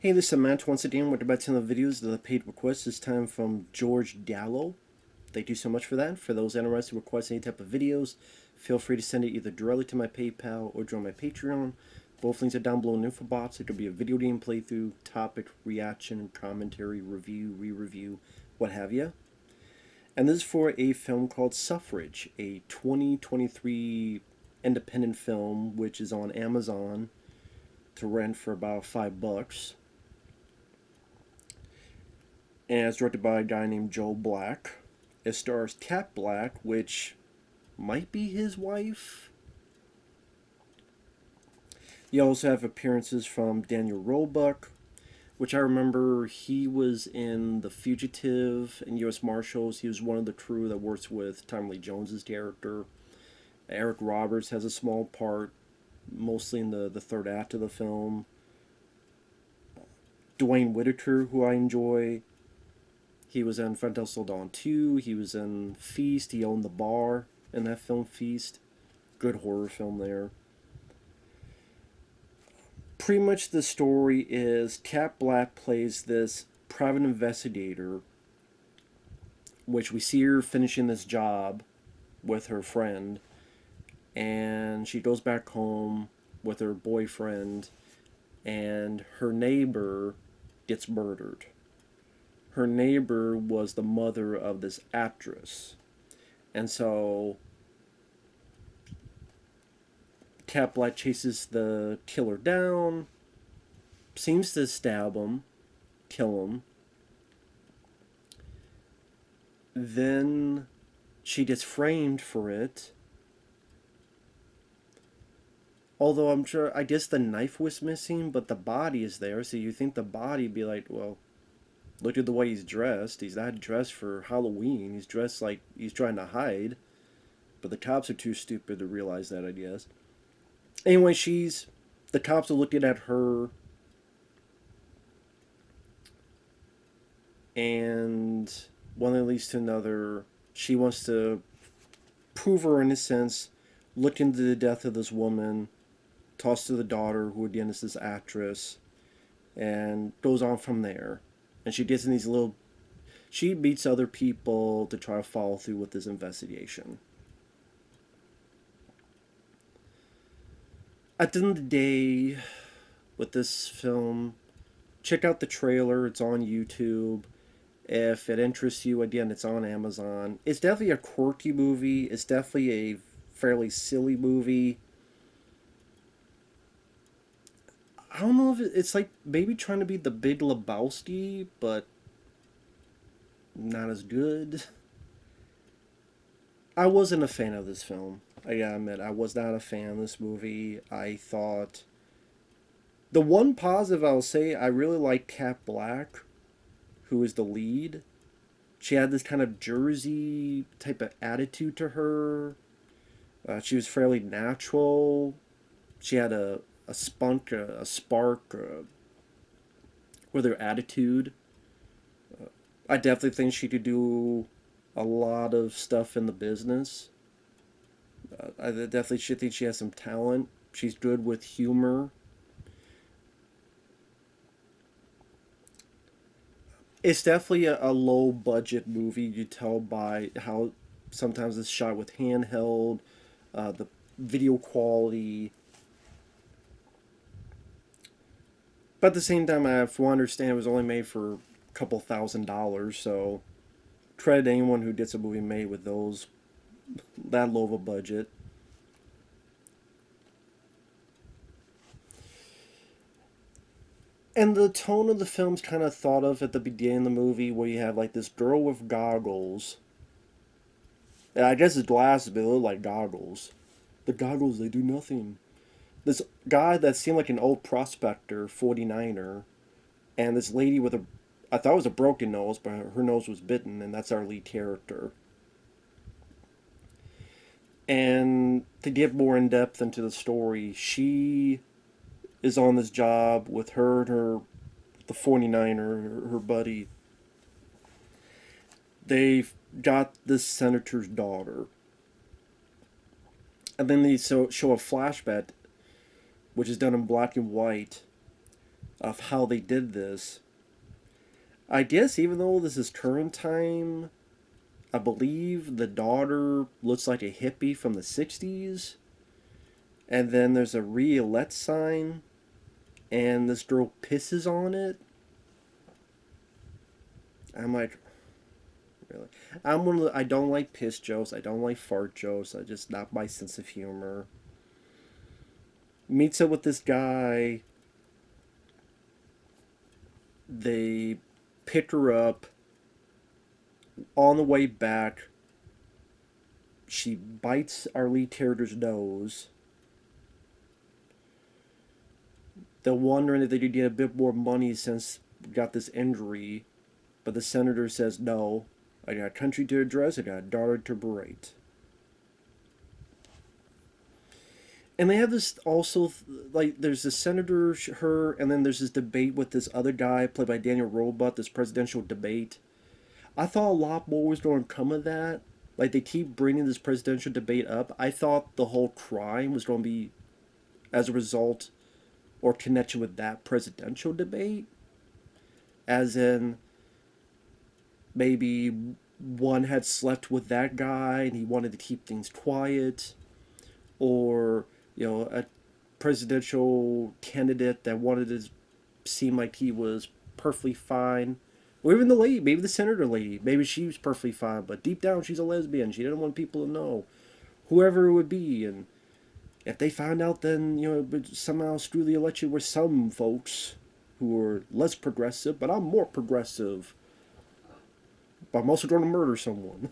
Hey, this is Matt once again with about 10 of the videos of the paid requests. This time from George Gallo. Thank you so much for that. For those interested to request any type of videos, feel free to send it either directly to my PayPal or join my Patreon. Both links are down below in the info box. It could be a video game playthrough, topic, reaction, commentary, review, re-review, what have you. And this is for a film called Suffrage, a 2023 independent film which is on Amazon to rent for about $5. And it's directed by a guy named Joe Black. It stars Cat Black, which might be his wife. You also have appearances from Daniel Roebuck, which I remember he was in The Fugitive and U.S. Marshals. He was one of the crew that works with Tommy Lee Jones's character. Eric Roberts has a small part, mostly in the third act of the film. Dwayne Whitaker, who I enjoy. He was in Front Del Dawn 2. He was in Feast. He owned the bar in that film, Feast. Good horror film there. Pretty much the story is Cat Black plays this private investigator, which we see her finishing this job with her friend, and she goes back home with her boyfriend, and her neighbor gets murdered. Her neighbor was the mother of this actress. And so Cat Black chases the killer down, seems to stab him, kill him. Then she gets framed for it. Although I'm sure, I guess the knife was missing, but the body is there. So you think the body be like, well, look at the way he's dressed. He's not dressed for Halloween. He's dressed like he's trying to hide. But the cops are too stupid to realize that, I guess. Anyway, the cops are looking at her. And one that leads to another. She wants to prove her innocence. Look into the death of this woman. Toss to the daughter, who again is this actress. And goes on from there. And she gets in these little... She meets other people to try to follow through with this investigation. At the end of the day, with this film, check out the trailer. It's on YouTube. If it interests you, again, it's on Amazon. It's definitely a quirky movie. It's definitely a fairly silly movie. I don't know if it's like maybe trying to be the Big Lebowski, but not as good. I wasn't a fan of this film. I gotta admit, I was not a fan of this movie. I thought... The one positive I'll say, I really like Cat Black, who is the lead. She had this kind of Jersey type of attitude to her. She was fairly natural. She had a spunk, a spark with her attitude. I definitely think she could do a lot of stuff in the business. I definitely should think she has some talent. She's good with humor. It's definitely a low budget movie. You tell by how sometimes it's shot with handheld, the video quality. But at the same time, I understand it was only made for a couple $1,000, so credit anyone who gets a movie made with that low of a budget. And the tone of the film's kind of thought of at the beginning of the movie, where you have like this girl with goggles. And I guess it's glasses, but they look like goggles. The goggles, they do nothing. This guy that seemed like an old prospector, 49er, and this lady with I thought it was a broken nose, but her nose was bitten, and that's our lead character. And to get more in depth into the story, she is on this job with her and the 49er, her buddy. They've got this senator's daughter. And then they show a flashback, which is done in black and white, of how they did this. I guess even though this is current time, I believe the daughter looks like a hippie from the 60s. And then there's a re-elect sign, and this girl pisses on it. I'm like, really? I don't like piss jokes. I don't like fart jokes. I just not my sense of humor. Meets up with this guy. They pick her up. On the way back, she bites our lead character's nose. They're wondering if they could get a bit more money since we got this injury, but the senator says no. I got a country to address. I got a daughter to berate. And they have this also, like, there's the senator, her, and then there's this debate with this other guy played by Daniel Roebuck, this presidential debate. I thought a lot more was going to come of that. Like, they keep bringing this presidential debate up. I thought the whole crime was going to be as a result or connection with that presidential debate. As in, maybe one had slept with that guy and he wanted to keep things quiet. Or, a presidential candidate that wanted to seem like he was perfectly fine. Or even the lady, maybe the senator lady, maybe she was perfectly fine, but deep down she's a lesbian. She didn't want people to know. Whoever it would be, and if they found out, then it would somehow screw the election with some folks who are less progressive, but I'm more progressive. But I'm also going to murder someone.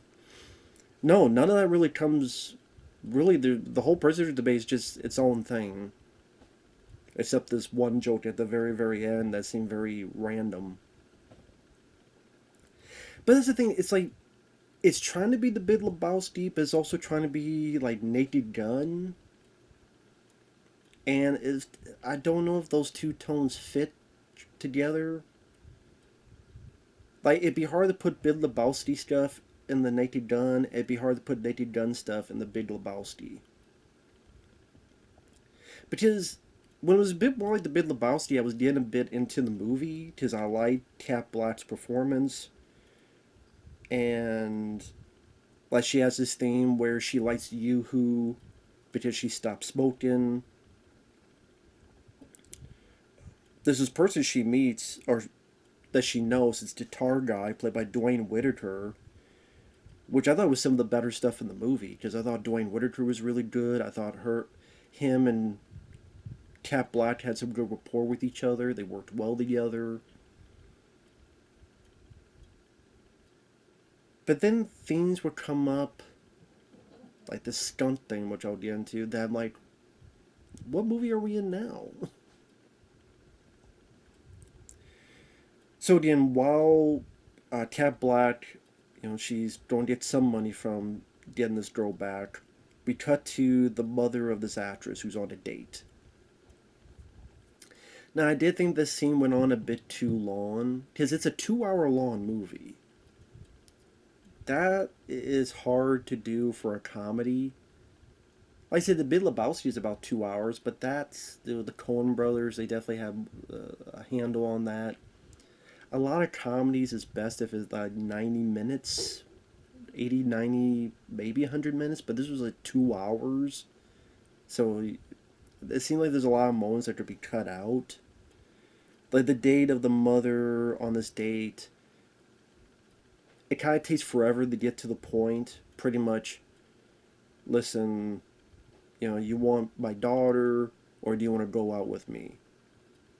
No, none of that really comes. Really, the whole presidential debate is just its own thing. Except this one joke at the very, very end that seemed very random. But that's the thing, it's like, it's trying to be the Big Lebowski, but it's also trying to be like Naked Gun. And I don't know if those two tones fit together. Like, it'd be hard to put Big Lebowski stuff in the Naked Gun. It'd be hard to put Naked Gun stuff in the Big Lebowski. Because when it was a bit more like the Big Lebowski, I was getting a bit into the movie because I liked Cat Black's performance. And like, she has this theme where she likes Yoo-Hoo because she stopped smoking. There's this person she meets, or that she knows, it's Guitar Guy, played by Dwayne Whitaker, which I thought was some of the better stuff in the movie, because I thought Dwayne Whitaker was really good. I thought him and Cat Black had some good rapport with each other. They worked well together. But then things would come up, like this stunt thing, which I'll get into, that I'm like, what movie are we in now? So again, while Cat Black, she's going to get some money from getting this girl back, we cut to the mother of this actress who's on a date. Now, I did think this scene went on a bit too long, because it's a 2-hour long movie. That is hard to do for a comedy. Like I said, The Big Lebowski is about 2 hours, but that's the Coen brothers. They definitely have a handle on that. A lot of comedies is best if it's like 90 minutes, 80, 90, maybe 100 minutes, but this was like 2 hours. So it seemed like there's a lot of moments that could be cut out. Like the date of the mother on this date, it kind of takes forever to get to the point. Pretty much, listen, you want my daughter, or do you want to go out with me?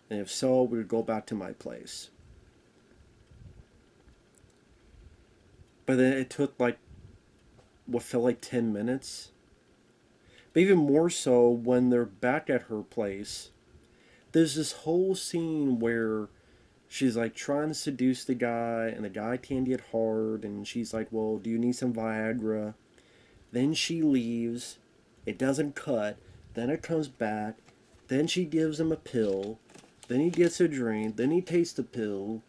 And if so, we would go back to my place. But then it took like what felt like 10 minutes. But even more so when they're back at her place, there's this whole scene where she's like trying to seduce the guy, and the guy can't get hard, and she's like, well, do you need some Viagra? Then she leaves, it doesn't cut, then it comes back, then she gives him a pill, then he gets a drink, then he takes the pill,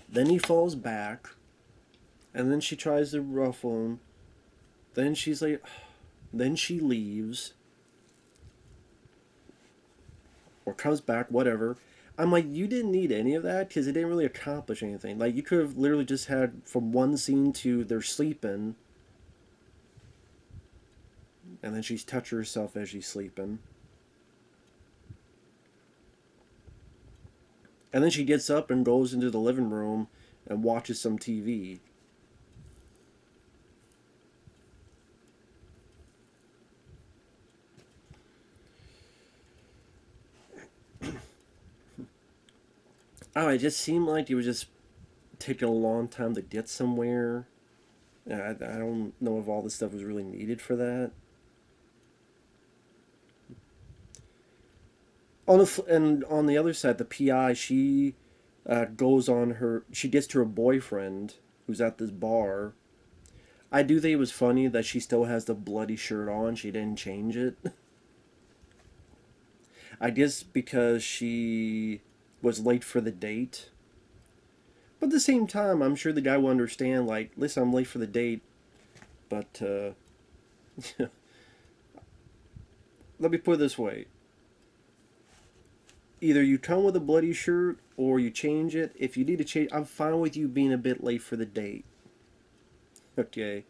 then he falls back, and then she tries to ruffle him, then she's like, then she leaves, or comes back, whatever. I'm like, you didn't need any of that because it didn't really accomplish anything. Like, you could have literally just had from one scene to they're sleeping, and then she's touching herself as she's sleeping. And then she gets up and goes into the living room and watches some TV. Oh, it just seemed like it was just taking a long time to get somewhere. I don't know if all this stuff was really needed for that. And on the other side, the PI, she goes on her. She gets to her boyfriend who's at this bar. I do think it was funny that she still has the bloody shirt on. She didn't change it. I guess because she was late for the date. But at the same time, I'm sure the guy will understand, like, listen, I'm late for the date, but let me put it this way. Either you come with a bloody shirt or you change it. If you need to change, I'm fine with you being a bit late for the date. Okay.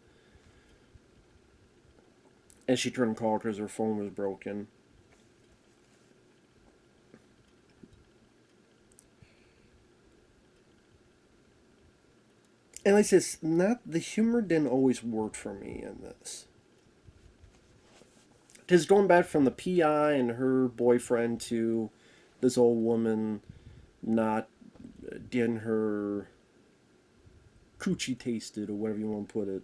And she turned and called because her phone was broken. And like I said, not the humor didn't always work for me in this. Because going back from the PI and her boyfriend to this old woman not getting her coochie tasted or whatever you want to put it.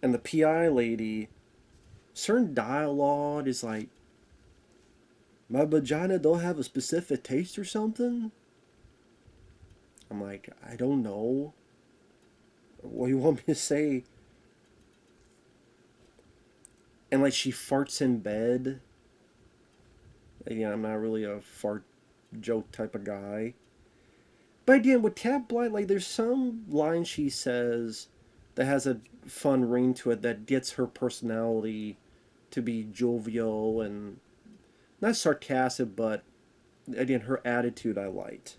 And the PI lady, certain dialogue is like, my vagina don't have a specific taste or something? I'm like, I don't know. What do you want me to say? And like she farts in bed. Again, I'm not really a fart joke type of guy. But again, with Cat Blight, like there's some line she says that has a fun ring to it that gets her personality to be jovial and not sarcastic, but again, her attitude I liked.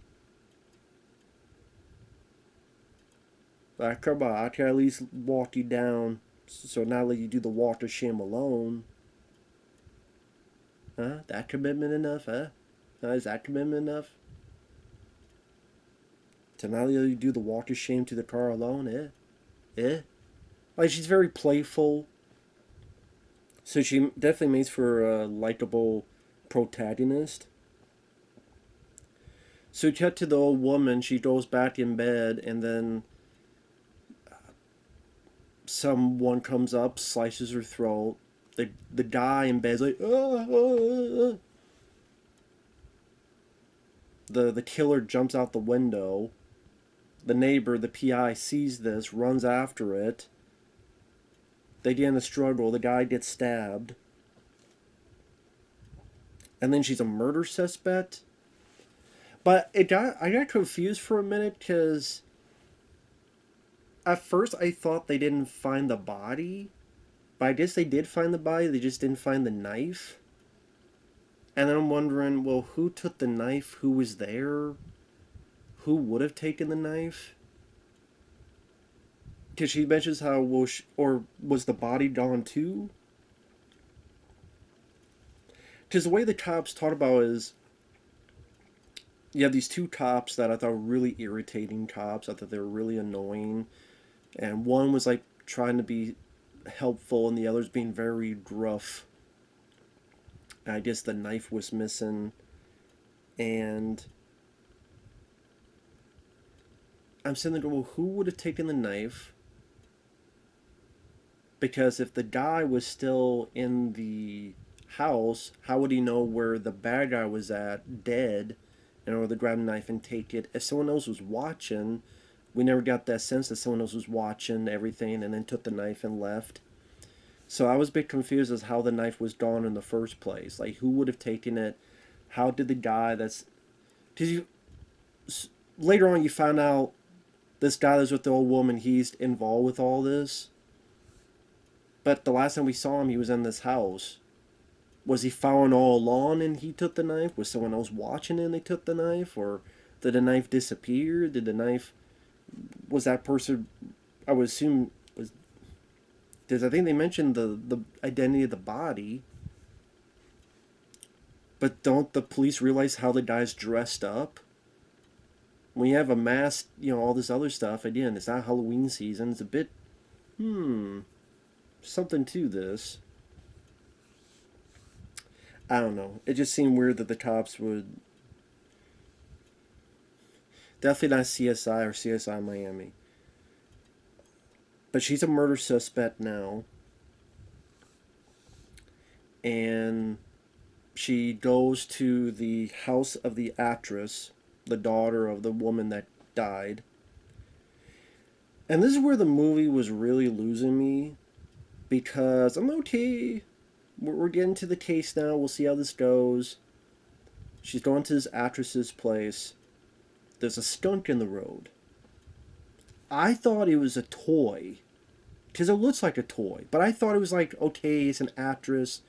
Like, come on, I can at least walk you down, so not let you do the walk of shame alone. Huh? That commitment enough, huh? Is that commitment enough? To not let you do the walk of shame to the car alone, eh? Eh? Like, she's very playful. So she definitely makes for a likable protagonist. So cut to the old woman, she goes back in bed, and then someone comes up, slices her throat. The guy in bed's like, ah, ah, ah. The killer jumps out the window. The neighbor, the PI, sees this, runs after it. They get in a struggle. The guy gets stabbed. And then she's a murder suspect. But I got confused for a minute because at first I thought they didn't find the body. But I guess they did find the body, they just didn't find the knife. And then I'm wondering, well, who took the knife? Who was there? Who would have taken the knife? Because she mentions how, or was the body gone too? Because the way the cops talk about is, you have these two cops that I thought were really irritating cops. I thought they were really annoying. And one was like trying to be helpful and the other's being very gruff. I guess the knife was missing. And I'm sitting there going, well, who would have taken the knife? Because if the guy was still in the house, how would he know where the bad guy was at, dead, in order to grab a knife and take it? If someone else was watching, we never got that sense that someone else was watching everything and then took the knife and left. So I was a bit confused as how the knife was gone in the first place. Like, who would have taken it? How did the guy that's... Because you... Later on, you found out this guy that's with the old woman, he's involved with all this. But the last time we saw him, he was in this house. Was he following all along and he took the knife? Was someone else watching and they took the knife? Or did the knife disappear? Did the knife, was that person, I would assume, was, because I think they mentioned the identity of the body, but don't the police realize how the guy's dressed up? When you have a mask, all this other stuff, again, it's not Halloween season. It's a bit, something to this. I don't know. It just seemed weird that the cops would. Definitely not CSI or CSI Miami. But she's a murder suspect now. And she goes to the house of the actress, the daughter of the woman that died. And this is where the movie was really losing me. Because I'm okay. We're getting to the case now. We'll see how this goes. She's going to this actress's place. There's a skunk in the road. I thought it was a toy. Because it looks like a toy. But I thought it was like, okay, it's an actress.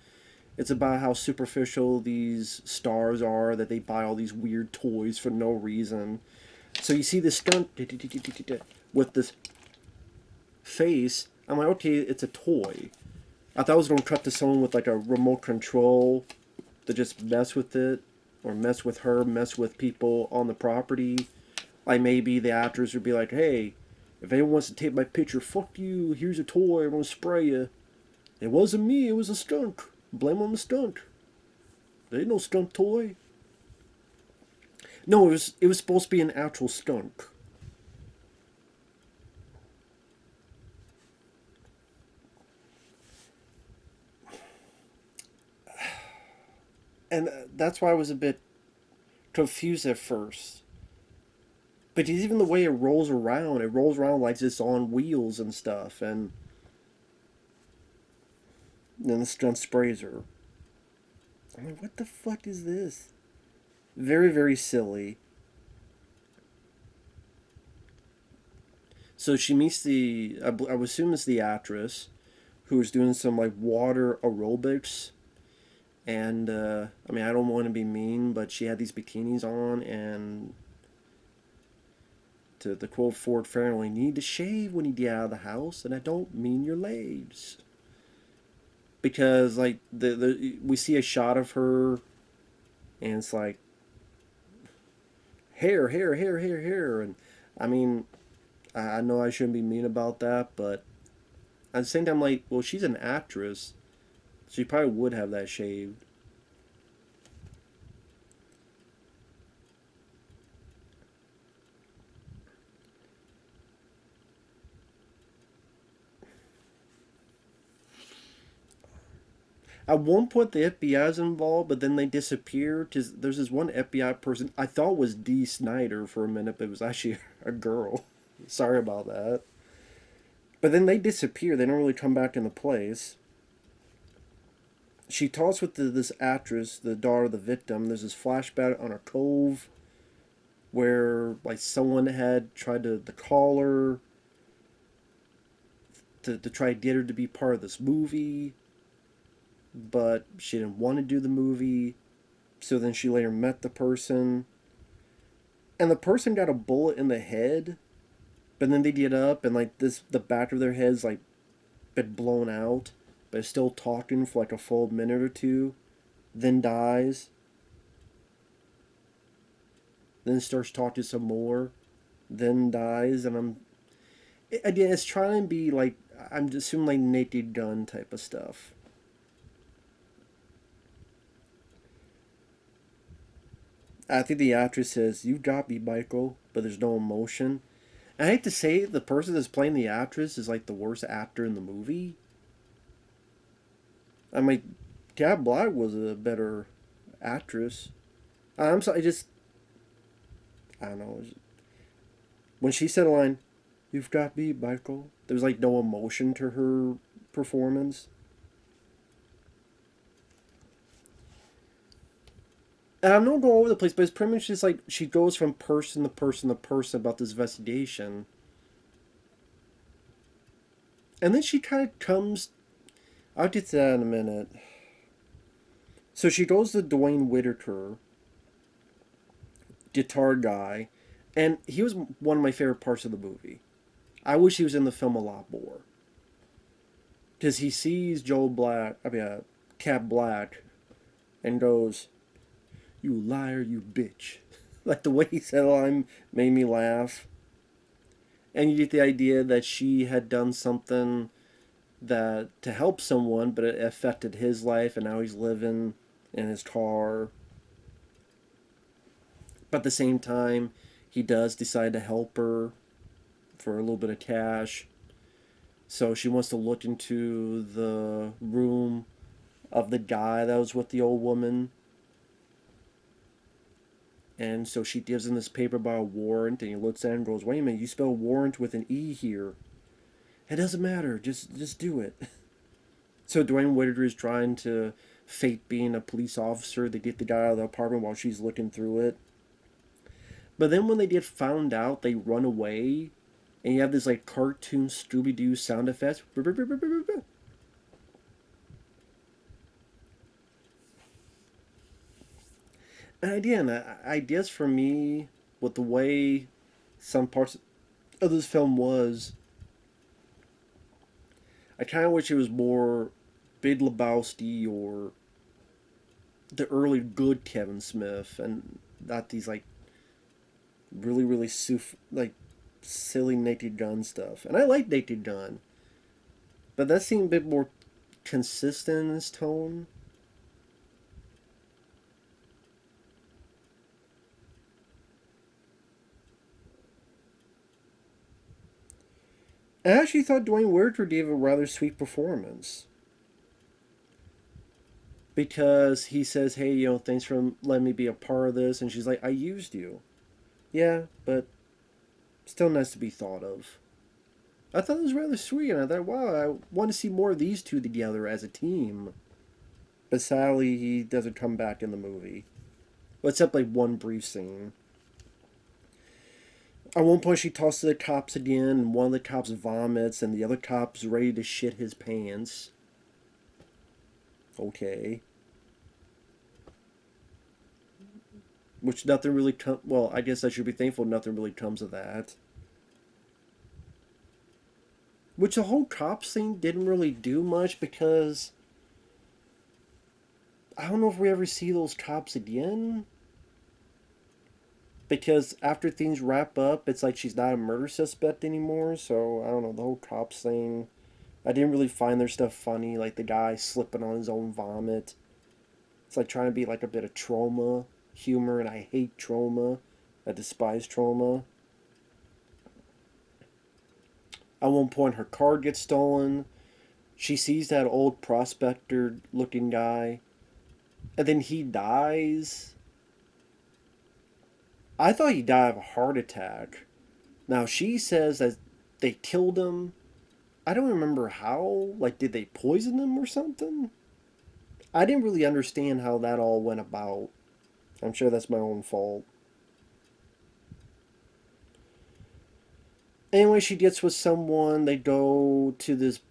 It's about how superficial these stars are. That they buy all these weird toys for no reason. So you see this skunk with this face. I'm like, okay, it's a toy. I thought I was going to cut to someone with like a remote control to just mess with it. Or mess with her, mess with people on the property. Like maybe the actors would be like, hey, if anyone wants to take my picture, fuck you, here's a toy, I'm going to spray you. It wasn't me, it was a skunk. Blame on the skunk. There ain't no skunk toy. No, it was supposed to be an actual skunk. And that's why I was a bit confused at first. But even the way it rolls around like it's on wheels and stuff, and then the skunk sprays her. I'm like, what the fuck is this? Very, very silly. So she meets I would assume it's the actress, who was doing some like water aerobics. And, I mean, I don't want to be mean, but she had these bikinis on, and to the quote Ford Farrell, you need to shave when you get out of the house, and I don't mean your legs. Because, like, we see a shot of her, and it's like, hair, and, I mean, I know I shouldn't be mean about that, but at the same time, like, well, she's an actress. She probably would have that shaved. At one point, the FBI is involved, but then they disappear. Cause there's this one FBI person I thought was Dee Snider for a minute, but it was actually a girl. Sorry about that. But then they disappear. They don't really come back into place. She talks with this actress, the daughter of the victim. There's this flashback on a cove where like someone had tried to call her to try to get her to be part of this movie, but she didn't want to do the movie. So then she later met the person, and the person got a bullet in the head, but then they get up and like the back of their head's like been blown out, but it's still talking for like a full minute or two, then dies, then starts talking some more, then dies, and again, it's trying to be like, I'm assuming like Naked Gun type of stuff. I think the actress says, "You got me, Michael," but there's no emotion. And I hate to say it, the person that's playing the actress is like the worst actor in the movie. I mean, Cat Black was a better actress. I'm sorry, I don't know. When she said a line, "You've got me, Michael," there was like no emotion to her performance. And I'm not going all over the place, but it's pretty much just like she goes from person to person to person about this investigation. And then she kind of comes. I'll get to that in a minute. So she goes to Dwayne Whitaker, guitar guy, and he was one of my favorite parts of the movie. I wish he was in the film a lot more. Because he sees Cap Black, and goes, "You liar, you bitch." Like the way he said the line made me laugh. And you get the idea that she had done something that to help someone, but it affected his life, and now he's living in his car. But at the same time, he does decide to help her for a little bit of cash. So she wants to look into the room of the guy that was with the old woman. And so she gives him this paper about a warrant, and he looks at it and goes, "Wait a minute, you spell warrant with an E here. It doesn't matter, just do it." So Dwayne Whitaker is trying to fake being a police officer to get the guy out of the apartment while she's looking through it. But then when they get found out, they run away, and you have this like cartoon Scooby Doo sound effects. And again, ideas for me with the way some parts of this film was, I kind of wish it was more Big Lebowski or the early good Kevin Smith, and not these like like silly Naked Gun stuff. And I like Naked Gun, but that seemed a bit more consistent in its tone. I actually thought Dwayne Whitaker gave a rather sweet performance because he says, "Hey, thanks for letting me be a part of this," and she's like, "I used you." Yeah, but still nice to be thought of. I thought it was rather sweet, and I thought, wow, I want to see more of these two together as a team. But sadly, he doesn't come back in the movie. Well, except like one brief scene. At one point, she talks to the cops again, and one of the cops vomits, and the other cop's ready to shit his pants. Okay. Which nothing really well, I guess I should be thankful nothing really comes of that. Which the whole cops thing didn't really do much because I don't know if we ever see those cops again. Because after things wrap up, it's like she's not a murder suspect anymore. So I don't know, the whole cops thing. I didn't really find their stuff funny, like the guy slipping on his own vomit. It's like trying to be like a bit of trauma humor, and I hate trauma. I despise trauma. At one point, her card gets stolen. She sees that old prospector looking guy, and then he dies. I thought he died of a heart attack. Now, she says that they killed him. I don't remember how. Like, did they poison him or something? I didn't really understand how that all went about. I'm sure that's my own fault. Anyway, she gets with someone. They go to this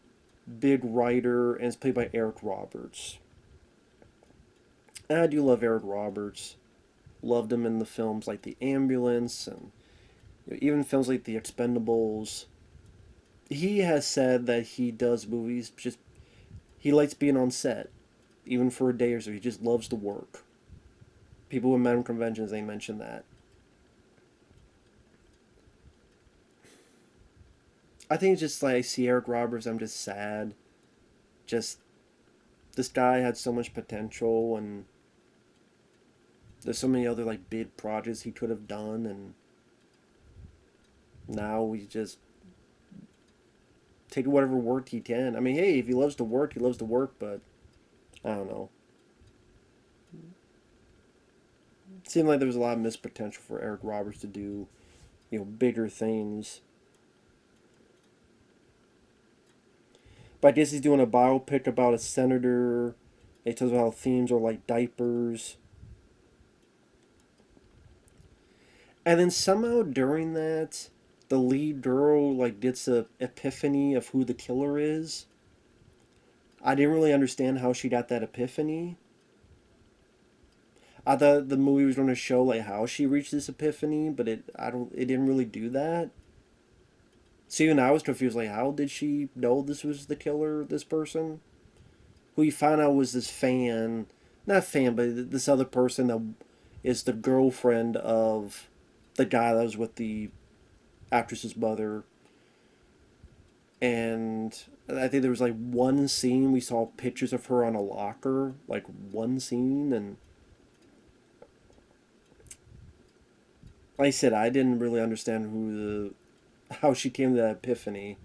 big writer, and it's played by Eric Roberts. And I do love Eric Roberts. Loved him in the films like The Ambulance, and even films like The Expendables. He has said that he does movies just he likes being on set, even for a day or so. He just loves to work. People who met him conventions, they mention that. I think it's just like I see Eric Roberts, I'm just sad. Just this guy had so much potential, and there's so many other like big projects he could have done, and now we just take whatever work he can. I mean, hey, if he loves to work, he loves to work, but I don't know. It seemed like there was a lot of missed potential for Eric Roberts to do, bigger things. But I guess he's doing a biopic about a senator. He tells about how themes are like diapers. And then somehow during that, the lead girl like gets a epiphany of who the killer is. I didn't really understand how she got that epiphany. I thought the movie was going to show like how she reached this epiphany, but it didn't really do that. So even I was confused. Like, how did she know this was the killer? This person, who you find out was this fan, not fan, but this other person that is the girlfriend of the guy that was with the actress's mother. And I think there was like one scene we saw pictures of her on a locker, like one scene, and like I said, I didn't really understand how she came to that epiphany.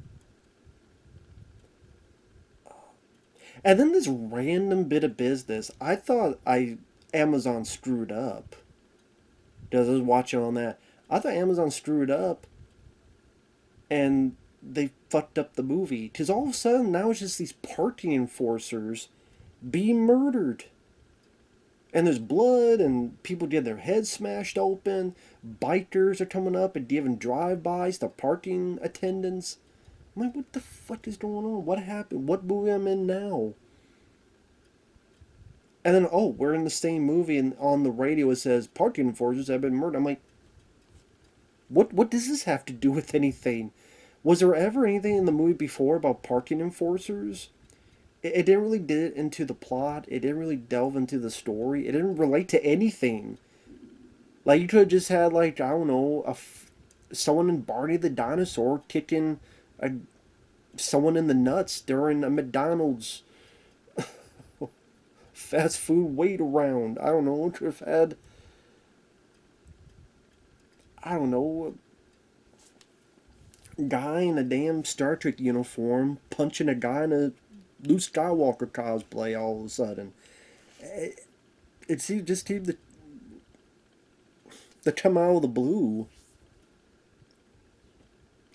And then this random bit of business, I thought Amazon screwed up. Because I was watching on that, I thought Amazon screwed up, and they fucked up the movie. Because all of a sudden now it's just these parking enforcers being murdered. And there's blood, and people get their heads smashed open. Bikers are coming up and giving drive-bys to parking attendants. I'm like, what the fuck is going on? What happened? What movie am I in now? And then, oh, we're in the same movie, and on the radio it says parking enforcers have been murdered. I'm like, what does this have to do with anything? Was there ever anything in the movie before about parking enforcers? It didn't really get into the plot. It didn't really delve into the story. It didn't relate to anything. Like, you could have just had, like, I don't know, someone in Barney the Dinosaur kicking a, someone in the nuts during a McDonald's fast food wait around. I don't know. Could have had, I don't know, a guy in a damn Star Trek uniform punching a guy in a Luke Skywalker cosplay all of a sudden. It just seemed to come out of the blue.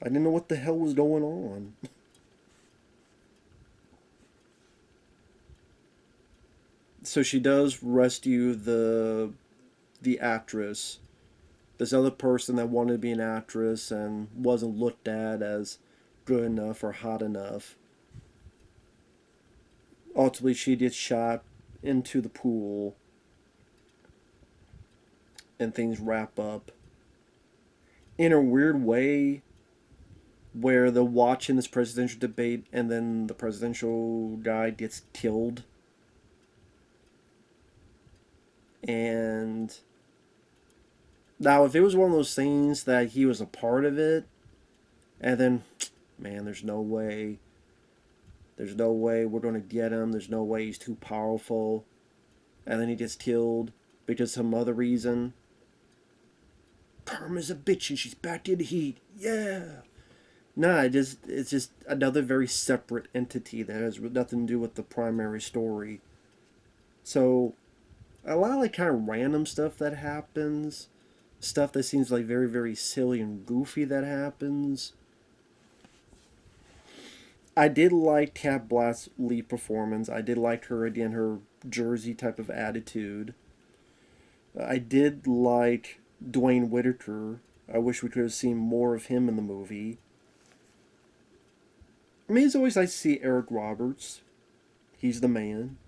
I didn't know what the hell was going on. So she does rescue the actress, this other person that wanted to be an actress and wasn't looked at as good enough or hot enough. Ultimately, she gets shot into the pool, and things wrap up in a weird way, where they're watching this presidential debate, and then the presidential guy gets killed, and now if it was one of those things that he was a part of it, and then, man, there's no way we're going to get him. There's no way he's too powerful. And then he gets killed because some other reason. Karma's a bitch and she's back in the heat. Yeah. Nah, it's just another very separate entity that has nothing to do with the primary story. So, a lot of like kind of random stuff that happens. Stuff that seems like very, very silly and goofy that happens. I did like Cat Black's lead performance. I did like her again, her Jersey type of attitude. I did like Dwayne Whitaker. I wish we could have seen more of him in the movie. I mean, it's always nice to see Eric Roberts. He's the man.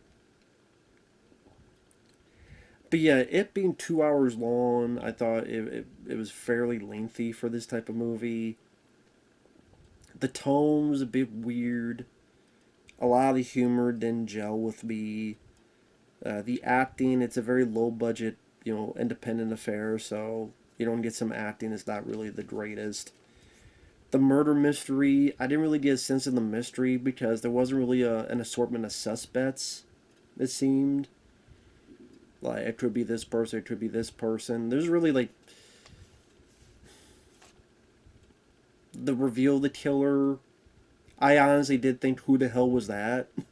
But yeah, it being 2 hours long, I thought it was fairly lengthy for this type of movie. The tone was a bit weird. A lot of the humor didn't gel with me. The acting, it's a very low budget, independent affair, so you don't get some acting that's not really the greatest. The murder mystery, I didn't really get a sense of the mystery because there wasn't really an assortment of suspects, it seemed. Like, it could be this person, it could be this person. There's really, like, the reveal of the killer. I honestly did think, who the hell was that? I'm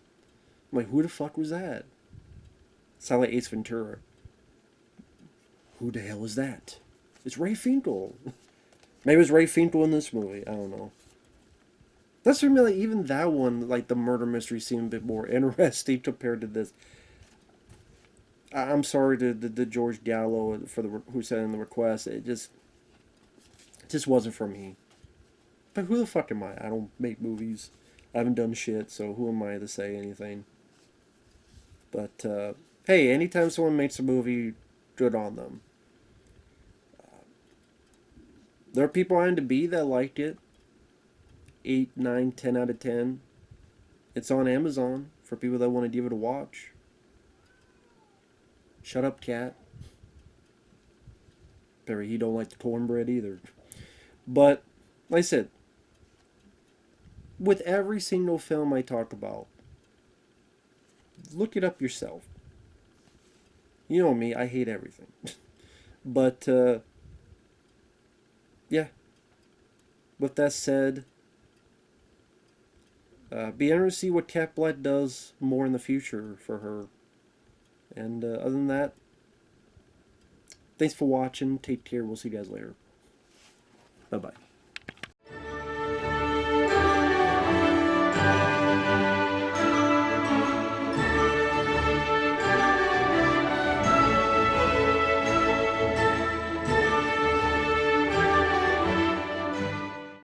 like, who the fuck was that? Sound like Ace Ventura. Who the hell is that? It's Ray Finkel. Maybe it was Ray Finkel in this movie. I don't know. That's for me, like, even that one, like, the murder mystery seemed a bit more interesting compared to this. I'm sorry to the George Gallo for who sent in the request. It just wasn't for me. But who the fuck am I? I don't make movies. I haven't done shit, so who am I to say anything? But hey, anytime someone makes a movie good on them. There are people on IMDb that liked it. 8, 9, 10 out of 10. It's on Amazon for people that want to give it a watch. Shut up, cat. Barry, he don't like the cornbread either. But, like I said, with every single film I talk about, look it up yourself. You know me, I hate everything. But, yeah. With that said, be interested to see what Cat Black does more in the future for her. And other than that, thanks for watching. Take care. We'll see you guys later. Bye-bye.